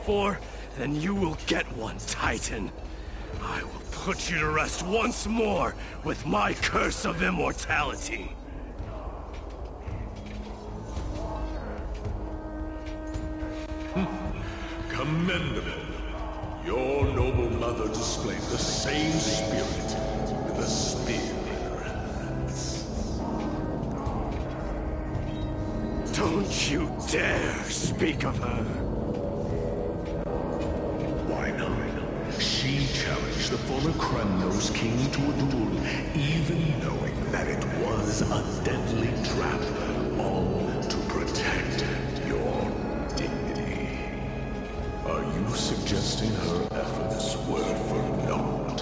for, then you will get one, Titan. I will put you to rest once more with my curse of immortality. Commendable. Your noble mother displayed the same spirit with a spear in her hands. Don't you dare speak of her. Why not? She challenged the former Kremnos king to a duel, even knowing that it was a deadly trap, all to protect your dignity. Are you suggesting her efforts were for naught?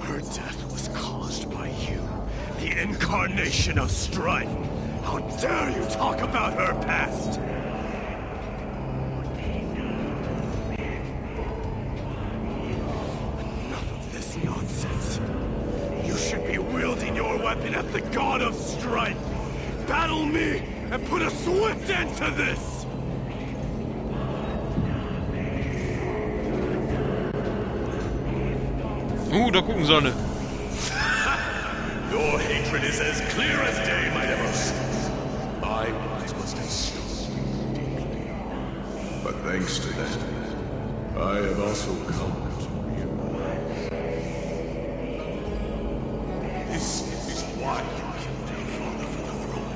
Her death was caused by you, the incarnation of strife. How dare you talk about her past? Enough of this nonsense. You should be wielding your weapon at the god of strife. Battle me and put a swift end to this! Da gucken sie alle. Your hatred is as clear as day, my Demos. My words must have stung you deeply. But thanks to that, I have also come to realize. This is why you killed your father for the throne.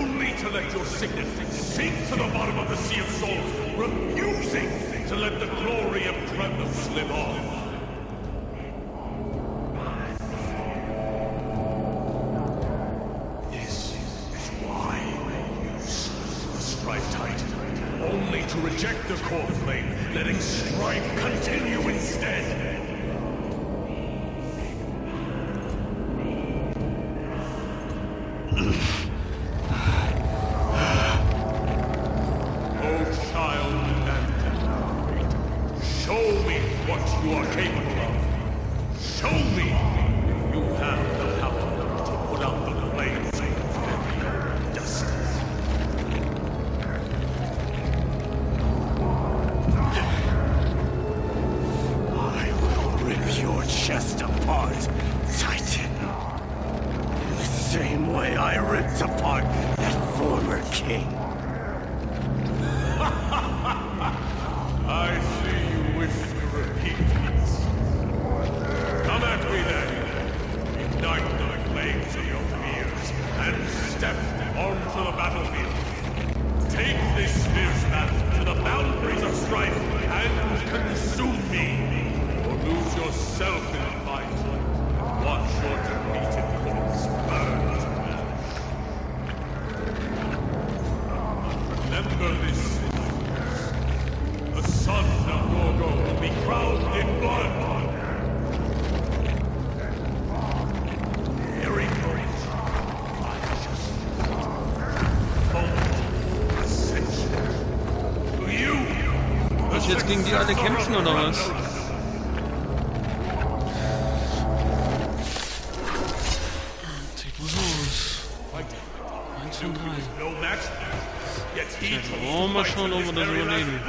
Only to let your signet sink to the bottom of the Sea of Souls, refusing to let the glory of Kremnos live on. To reject the core flame, letting strife continue instead. Oh, child and show me what you are capable of. Show me if you have the power to put out the flames of justice. Your chest apart, Titan. The same way I ripped apart that former king. I see you wish to repeat this. Come at me then. Ignite the flames of your fears and step onto the battlefield. Take this fierce battle to the boundaries of strife and consume me. Lose yourself in the fight, and watch your defeated corpse burn to ash. Remember this, the son of Gorgo will be crowned in blood. Very courage, I just moment ascension. To you, Was jetzt gegen die alle kämpfen oder was? Mal schauen, ob wir das überleben.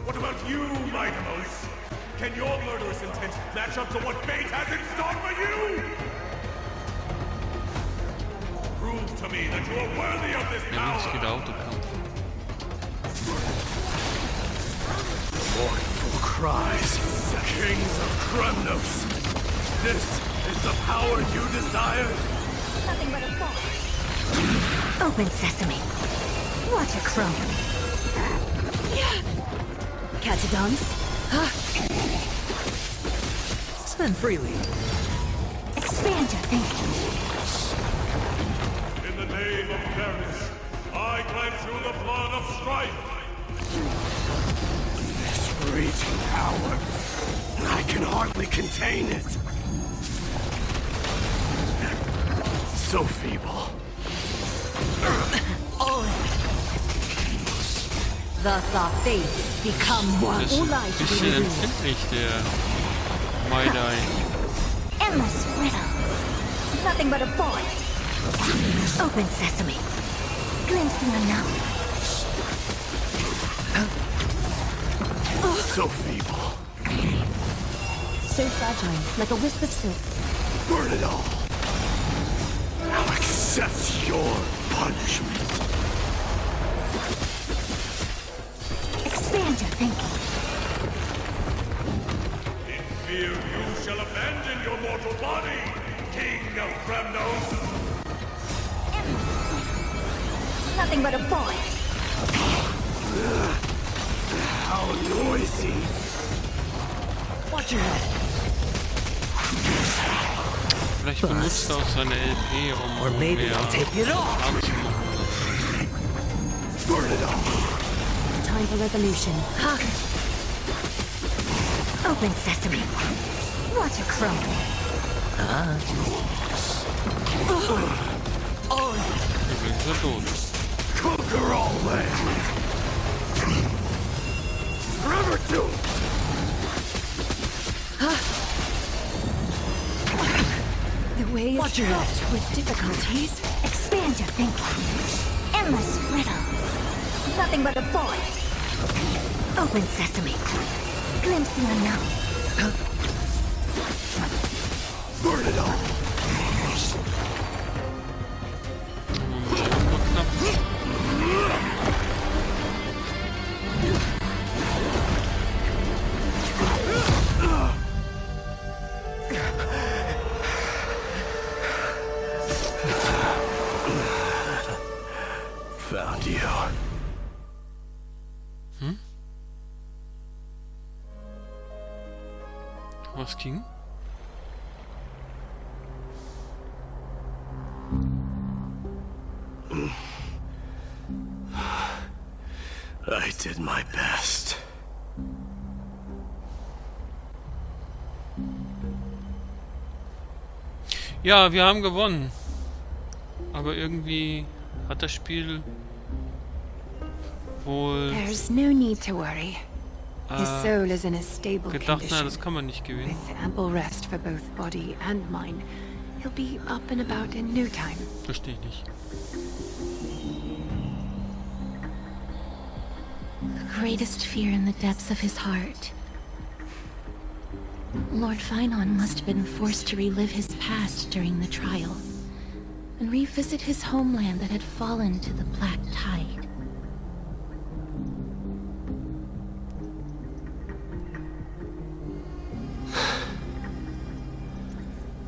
What about you, my Demos? Can your murderous intent match up to what fate has in store for you? Prove to me that you are worthy of this power. Jetzt geht der Autokampf. Mournful cries, the kings of Kremnos. This is the power you desire? Nothing but a thought. Open sesame. Watch a crumb. Catadons. Swim freely. Expand your thinking. In the name of fairness, I cleanse you the blood of strife. This raging power, I can hardly contain it. So feeble. Thus our fates become one. Das ist ein bisschen empfindlich, der Maidai. Endless riddles. Nothing but a thought. Open sesame. Glimpse the unknown. So feeble. So fragile, like a wisp of silk. Burn it all. I'll accept your punishment. Expand your thinking. In fear you shall abandon your mortal body, King of Fremnos! Nothing but a boy. How noisy. Watch your head. Vielleicht benutzt er auch seine LP, Or um maybe mehr I'll take it off. Schaden zu machen. Burn it all. Time for resolution. Open sesame. Watch it crumble. Übrigens ist er tot. Conquer all lands. Forever doomed. The way is fraught with difficulties. Expand your thinking. Endless riddles. Nothing but a boy. Open sesame. Glimpse the unknown. Burn it all. Found you. Was ging? I did my best. Ja, wir haben gewonnen. Aber irgendwie hat das Spiel wohl There's no need to worry. His soul is in a stable gedacht, na, condition. das kann man nicht gewinnen. With ample rest for both body and mind, he'll be up and about in no time. Verstehe ich nicht. The greatest fear in the depths of his heart. Lord Finon must have been forced to relive his past during the trial, and revisit his homeland that had fallen to the black tide.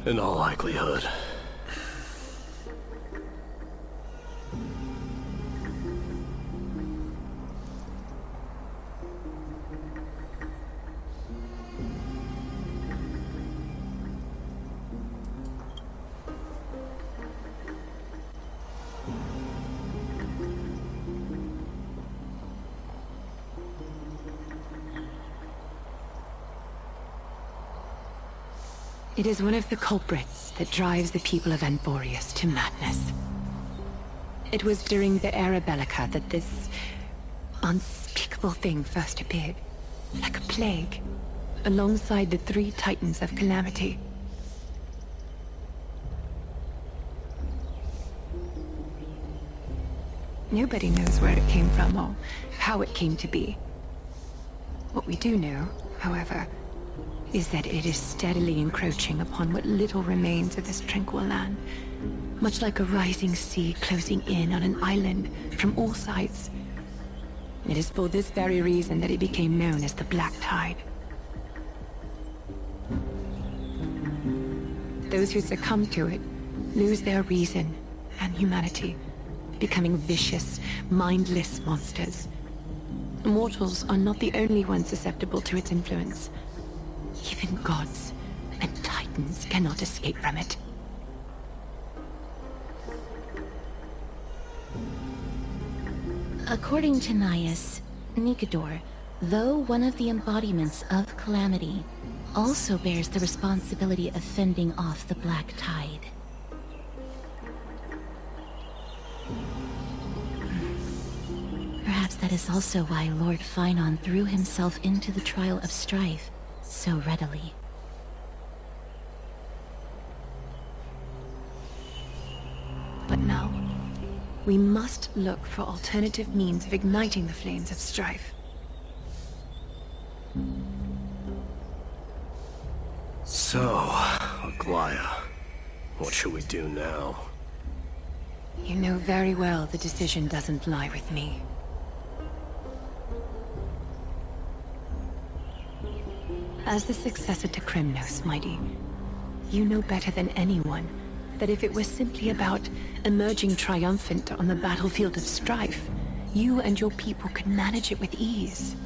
In all likelihood. It is one of the culprits that drives the people of Anborius to madness. It was during the Era Bellica that this unspeakable thing first appeared, like a plague, alongside the three titans of calamity. Nobody knows where it came from or how it came to be. What we do know, however, is that it is steadily encroaching upon what little remains of this tranquil land, much like a rising sea closing in on an island from all sides. It is for this very reason that it became known as the Black Tide. Those who succumb to it lose their reason and humanity, becoming vicious, mindless monsters. Mortals are not the only ones susceptible to its influence. Even gods and titans cannot escape from it. According to Naius, Nikador, though one of the embodiments of calamity, also bears the responsibility of fending off the black tide. Perhaps that is also why Lord Finon threw himself into the trial of strife so readily. We must look for alternative means of igniting the flames of strife. So, Aglaya, what shall we do now? You know very well the decision doesn't lie with me. As the successor to Kremnos, Mighty, you know better than anyone that if it was simply about emerging triumphant on the battlefield of strife, you and your people could manage it with ease.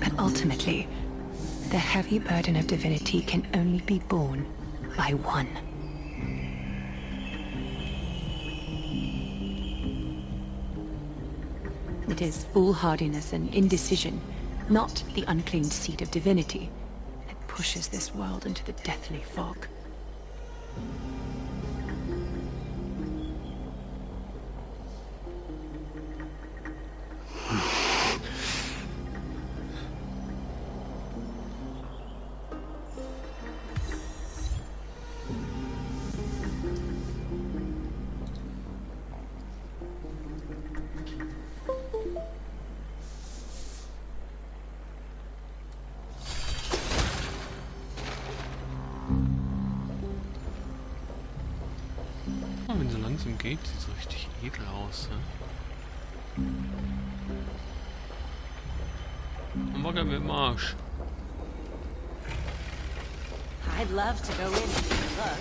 But ultimately, the heavy burden of divinity can only be borne by one. It is foolhardiness and indecision, not the unclaimed seat of divinity, that pushes this world into the deathly fog. Wenn so langsam geht, sieht so richtig edel aus. Ne? Hamburger mit dem Arsch. I'd love to go in and look.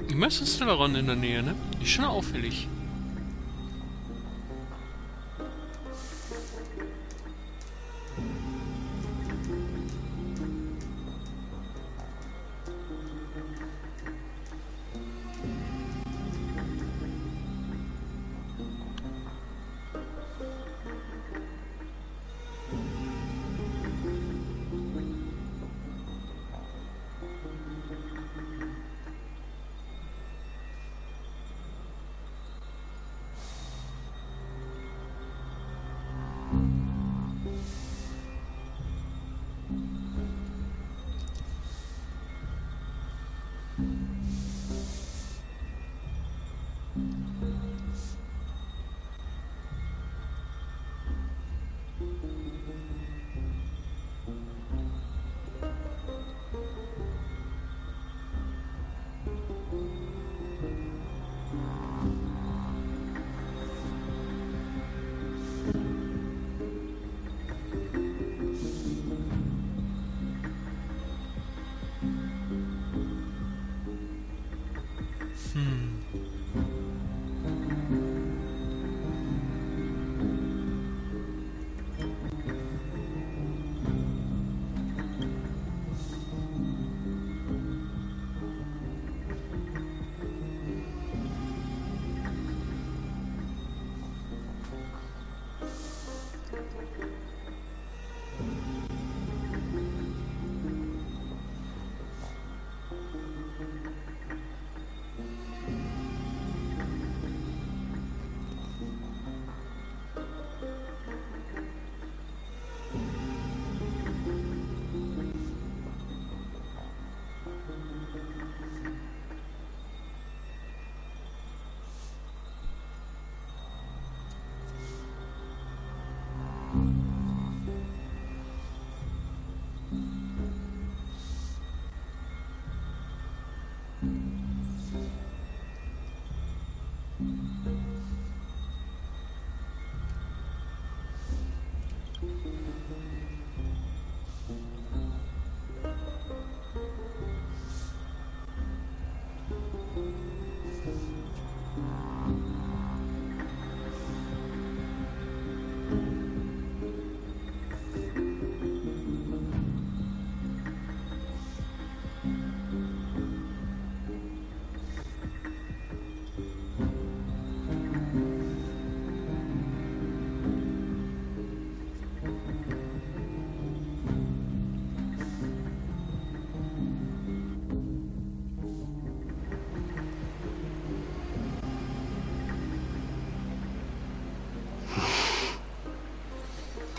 Die Manga-Style in der Nähe, ne? Ist schon auffällig.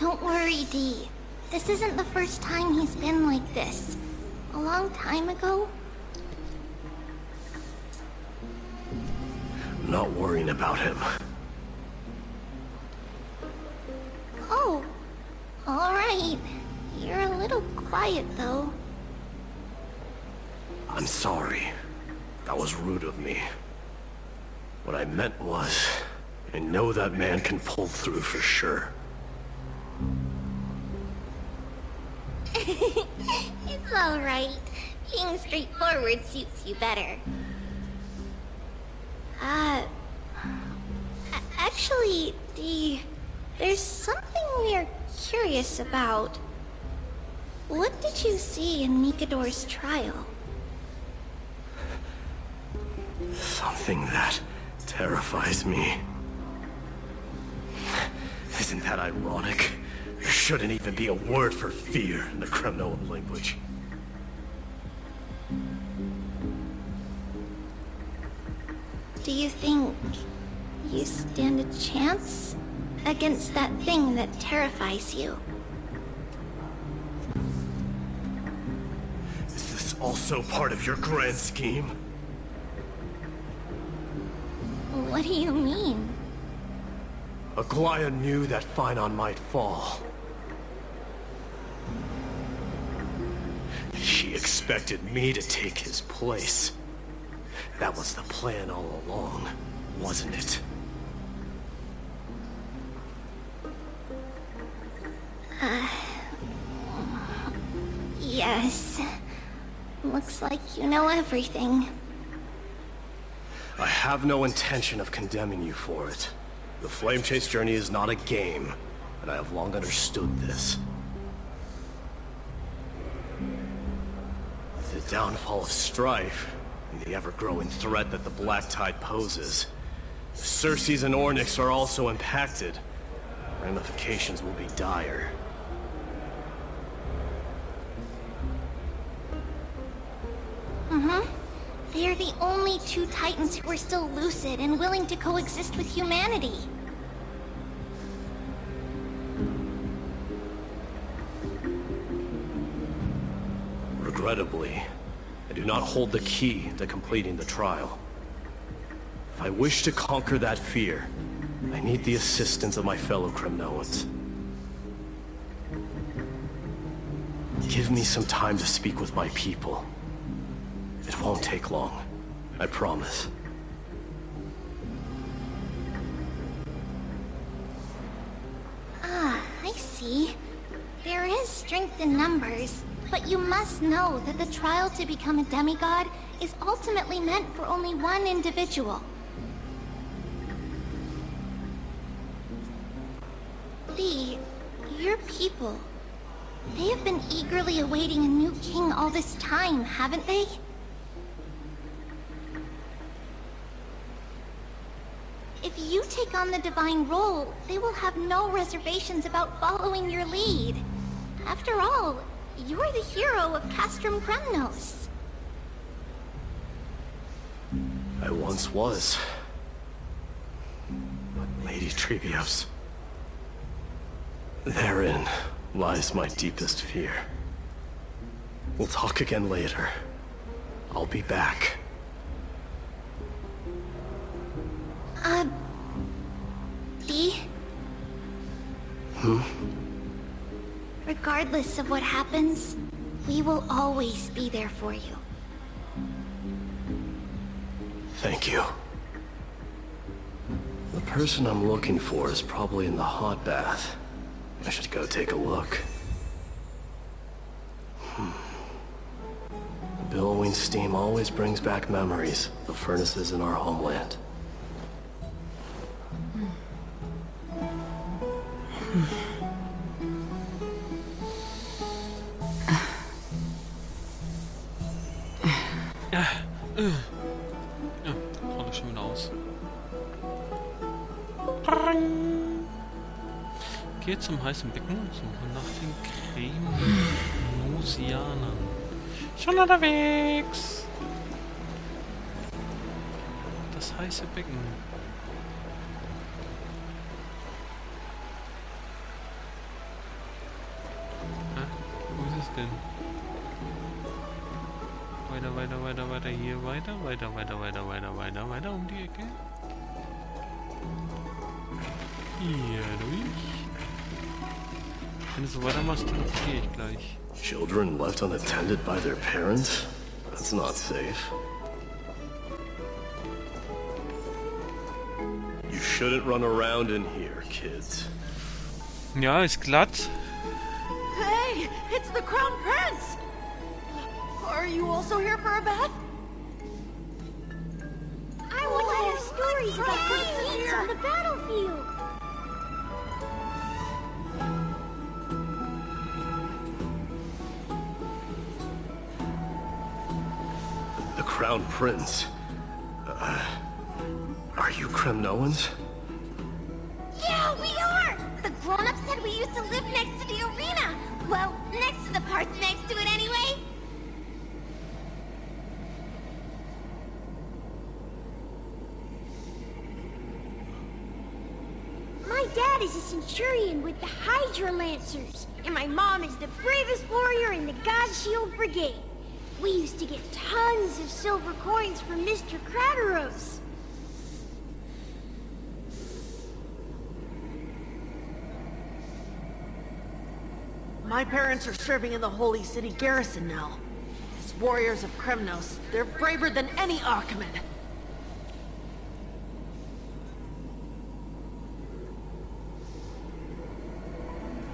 Don't worry, Dee. This isn't the first time he's been like this. A long time ago? I'm not worrying about him. Oh, alright. You're a little quiet, though. I'm sorry. That was rude of me. What I meant was, I know that man can pull through for sure. It's alright. Being straightforward suits you better. Actually, Dee, there's something we're curious about. What did you see in Mikador's trial? Something that terrifies me. Isn't that ironic? There shouldn't even be a word for fear in the Kremnoan language. Do you think you stand a chance against that thing that terrifies you? Is this also part of your grand scheme? What do you mean? Aglaya knew that Finon might fall. She expected me to take his place. That was the plan all along, wasn't it? Yes. Looks like you know everything. I have no intention of condemning you for it. The Flame Chase journey is not a game, and I have long understood this. The downfall of strife, and the ever-growing threat that the Black Tide poses. The Circes and Ornyx are also impacted. Ramifications will be dire. They are the only two Titans who are still lucid and willing to coexist with humanity. Regrettably, I do not hold the key to completing the trial. If I wish to conquer that fear, I need the assistance of my fellow Kremnoans. Give me some time to speak with my people. It won't take long, I promise. I see. There is strength in numbers, but you must know that the trial to become a demigod is ultimately meant for only one individual. Your people, they have been eagerly awaiting a new king all this time, haven't they? If you take on the divine role, they will have no reservations about following your lead. After all, you're the hero of Castrum Kremnos. I once was. But Lady Trebios, therein lies my deepest fear. We'll talk again later. I'll be back. Dee? Regardless of what happens, we will always be there for you. Thank you. The person I'm looking for is probably in the hot bath. I should go take a look. The billowing steam always brings back memories of furnaces in our homeland. Ja, rolle schon wieder aus. Gehe zum heißen Becken, suche nach den Kremnosianern. Schon unterwegs! Das heiße Becken. entwickeln. Weiter, weiter, weiter, weiter, hier weiter, weiter, weiter, weiter, weiter, weiter, weiter um die Ecke. Hier durch. Wenn du so weitermachst, dann gehe ich gleich. Children left unattended by their parents? That's not safe. You shouldn't run around in here, kids. Ja, ist glatt. Hey, it's the Crown Prince! Are you also here for a bath? I want to hear stories about princes on the battlefield. The Crown Prince. Are you Kremnoans? Yeah, we are! The grown-ups said we used to live next to the arena. Well, next to the parts next to it anyway. My dad is a centurion with the Hydra Lancers, and my mom is the bravest warrior in the God Shield Brigade. We used to get tons of silver coins from Mr. Krateros. My parents are serving in the Holy City garrison now. As warriors of Kremnos, they're braver than any Achaemen.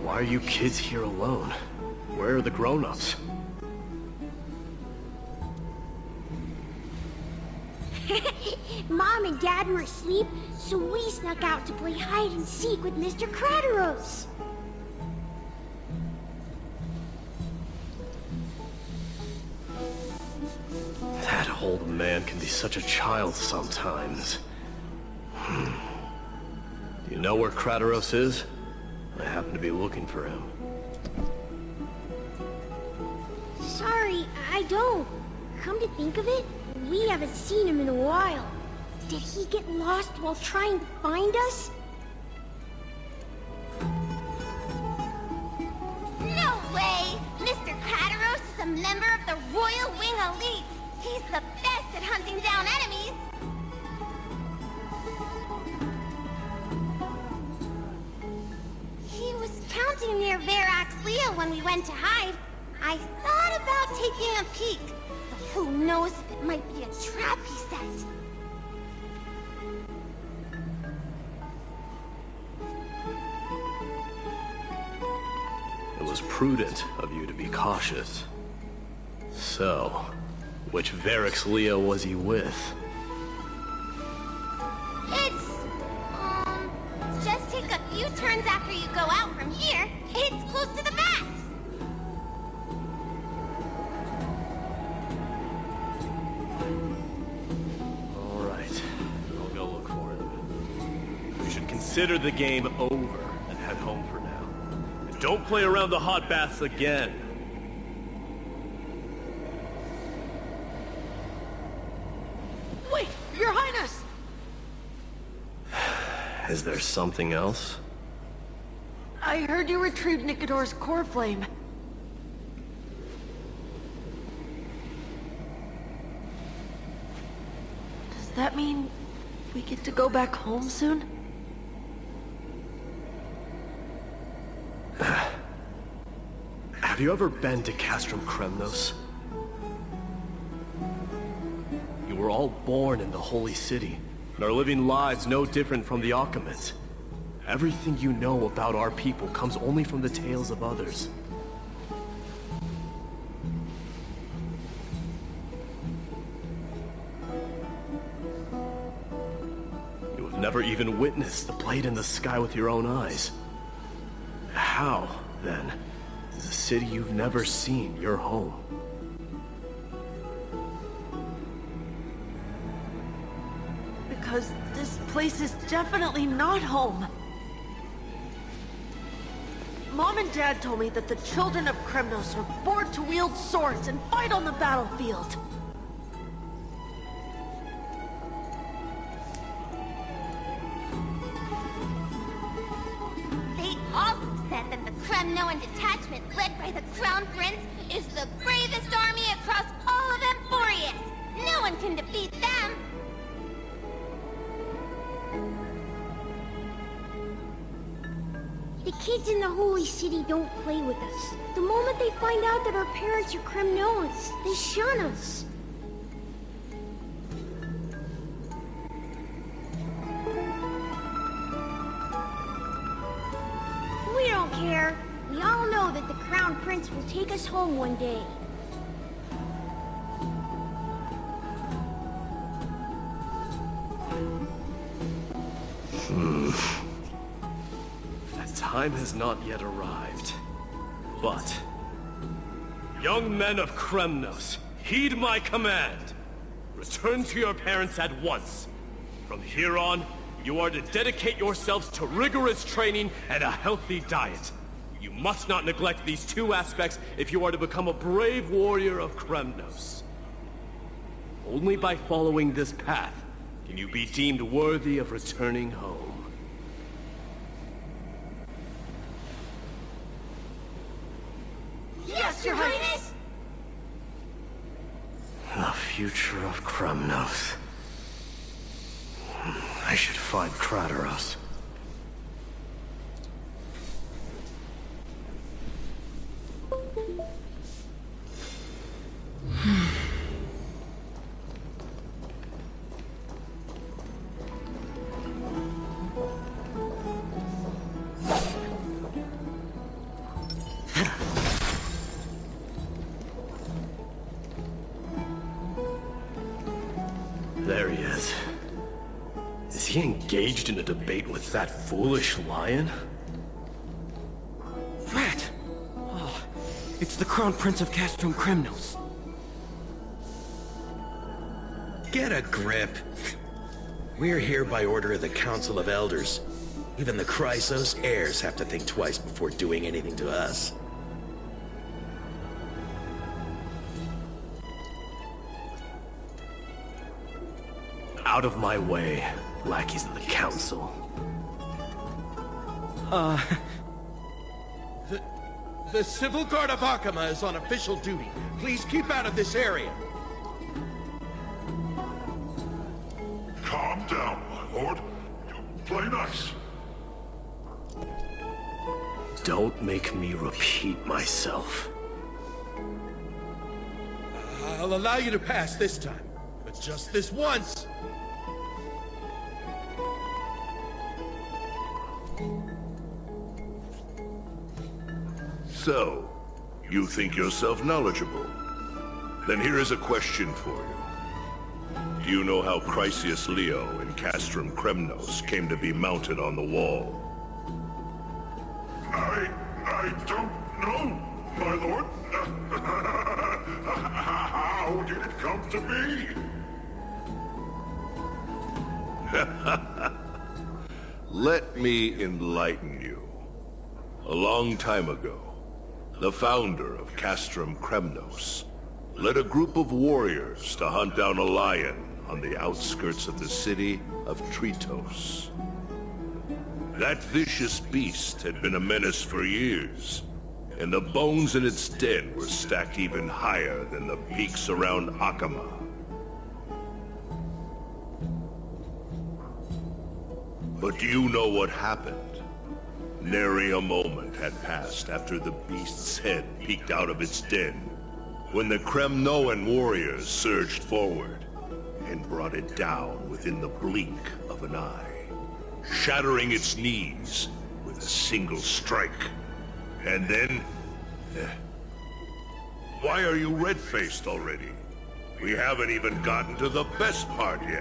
Why are you kids here alone? Where are the grown-ups? Mom and Dad were asleep, so we snuck out to play hide and seek with Mr. Krateros. That old man can be such a child sometimes. Do you know where Krateros is? I happen to be looking for him. Sorry, I don't. Come to think of it, we haven't seen him in a while. Did he get lost while trying to find us? No way! Mr. Krateros is a member of the Royal Wing Elite. He's the best at hunting down enemies. He was counting near Verax Leo when we went to hide. I thought about taking a peek, but who knows if it might be a trap he set. It was prudent of you to be cautious. So, which Verax Leo was he with? It's, just take a few turns after you go out from here. It's close to the bats. All right, I'll go look for him. We should consider the game over and head home for now. And don't play around the hot baths again. Wait, Your Highness! Is there something else? I heard you retrieved Nicodor's core flame. Does that mean we get to go back home soon? Have you ever been to Castrum Kremnos? You were all born in the Holy City, and are living lives no different from the Achaemens. Everything you know about our people comes only from the tales of others. You have never even witnessed the blade in the sky with your own eyes. How, then, is a city you've never seen your home? Because this place is definitely not home. Mom and Dad told me that the children of Kremnos are born to wield swords and fight on the battlefield. They also said that the Kremnos Kremnoan detachment led by the Crown Prince is the bravest army across all of Emporius. No one can defeat them. The kids in the Holy City don't play with us. The moment they find out that our parents are Kremnoans, they shun us. We don't care. We all know that the Crown Prince will take us home one day. That time has not yet arrived. But... young men of Kremnos, heed my command! Return to your parents at once. From here on, you are to dedicate yourselves to rigorous training and a healthy diet. You must not neglect these two aspects if you are to become a brave warrior of Kremnos. Only by following this path can you be deemed worthy of returning home. Yes, Your Highness! The future of Kremnos. I should find Krateros. There he is. Is he engaged in a debate with that foolish lion? Rat! Oh, it's the Crown Prince of Castrum Kremnos. Get a grip. We're here by order of the Council of Elders. Even the Chrysos heirs have to think twice before doing anything to us. Out of my way, lackeys of the Council. The Civil Guard of Akama is on official duty. Please keep out of this area. Calm down, my lord. Play nice. Don't make me repeat myself. I'll allow you to pass this time, but just this once. So, you think yourself knowledgeable? Then here is a question for you. Do you know how Chrysius Leo in Castrum Kremnos came to be mounted on the wall? I don't know, my lord. How did it come to be? Let me enlighten you. A long time ago, the founder of Castrum Kremnos led a group of warriors to hunt down a lion on the outskirts of the city of Tritos. That vicious beast had been a menace for years, and the bones in its den were stacked even higher than the peaks around Akama. But do you know what happened? Nary a moment had passed after the beast's head peeked out of its den, when the Kremnoan warriors surged forward and brought it down within the blink of an eye, shattering its knees with a single strike. And then... Why are you red-faced already? We haven't even gotten to the best part yet.